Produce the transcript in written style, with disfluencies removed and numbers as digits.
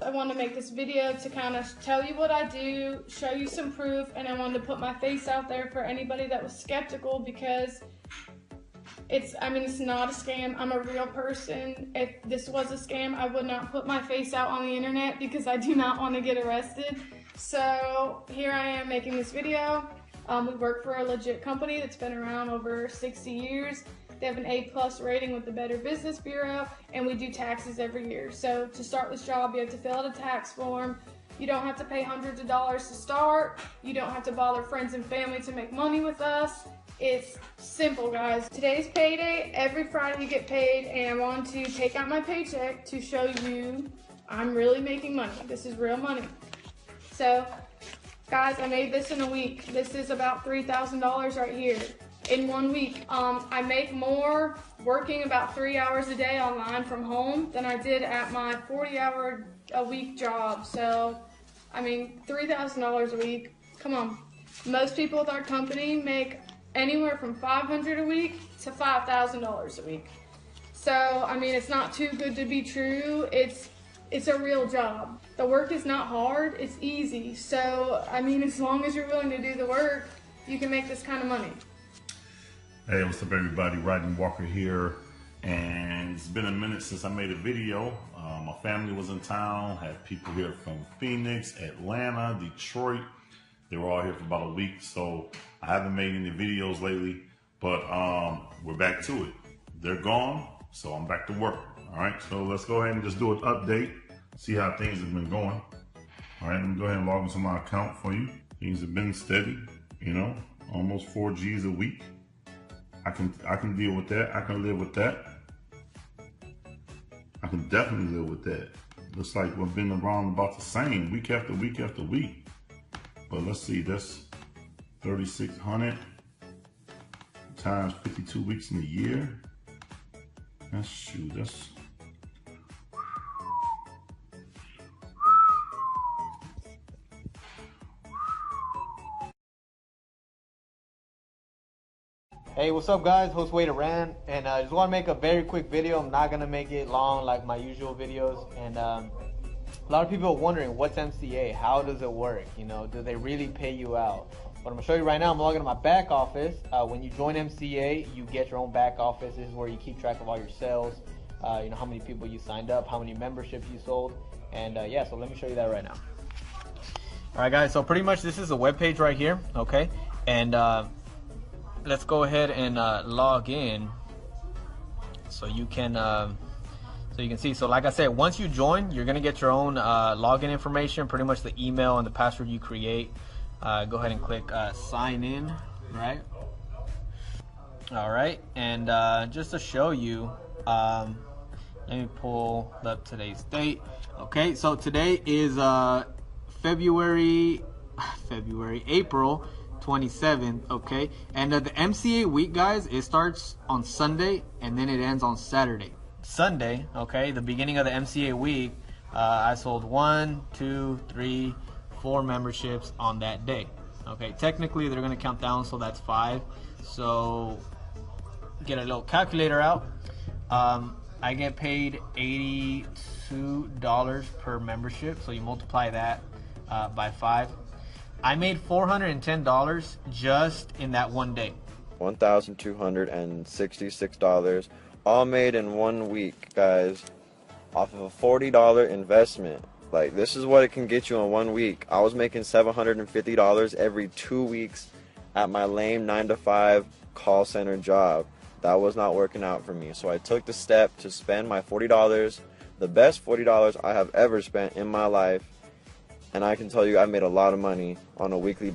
I wanted to make this video to kind of tell you what I do, show you some proof, and I wanted to put my face out there for anybody that was skeptical, because it's not a scam. I'm a real person. If this was a scam, I would not put my face out on the internet because I do not want to get arrested. So here I am making this video. We work for a legit company that's been around over 60 years. They have an A+ rating with the Better Business Bureau, and we do taxes every year. So to start this job, you have to fill out a tax form. You don't have to pay hundreds of dollars to start. You don't have to bother friends and family to make money with us. It's simple, guys. Today's payday. Every Friday you get paid, and I want to take out my paycheck to show you I'm really making money. This is real money. So, guys, I made this in a week. This is about $3,000 right here in 1 week. I make more working about 3 hours a day online from home than I did at my 40-hour a week job. So, $3,000 a week. Come on. Most people with our company make anywhere from $500 a week to $5,000 a week. So, it's not too good to be true. It's a real job. The work is not hard, it's easy. So, as long as you're willing to do the work, you can make this kind of money. Hey, what's up everybody? Rodney Walker here, and it's been a minute since I made a video. My family was in town, had people here from Phoenix, Atlanta, Detroit. They were all here for about a week, so I haven't made any videos lately, but we're back to it. They're gone, so I'm back to work. All right, so let's go ahead and just do an update, see how things have been going. All right, let me go ahead and log into my account for you. Things have been steady, almost 4 G's a week. I can deal with that. I can live with that. I can definitely live with that. Looks like we've been around about the same week after week after week. But let's see, that's 3,600 times 52 weeks in a year. That's Hey, what's up guys? Host Wade Aran, and I just want to make a very quick video. I'm not going to make it long like my usual videos, and a lot of people are wondering, what's MCA? How does it work? Do they really pay you out? What I'm going to show you right now, I'm logging to my back office. When you join MCA, you get your own back office. This is where you keep track of all your sales, how many people you signed up, how many memberships you sold, and yeah, so let me show you that right now. Alright guys, so pretty much this is a web page right here, okay? And let's go ahead and log in so you can see. So like I said, once you join, you're gonna get your own login information, pretty much the email and the password you create. Go ahead and click sign in, right? All right, and just to show you, let me pull up today's date. Okay, so today is April 27th, okay? And the MCA week, guys, it starts on Sunday and then it ends on Saturday. Sunday, okay, the beginning of the MCA week, I sold 1, 2, 3, 4 memberships on that day. Okay, technically they're gonna count down, so that's 5. So get a little calculator out. I get paid $82 per membership, so you multiply that by 5. I made $410 just in that one day. $1,266, all made in 1 week, guys, off of a $40 investment. Like, this is what it can get you in 1 week. I was making $750 every 2 weeks at my lame 9-to-5 call center job. That was not working out for me. So I took the step to spend my $40, the best $40 I have ever spent in my life. And I can tell you I made a lot of money on a weekly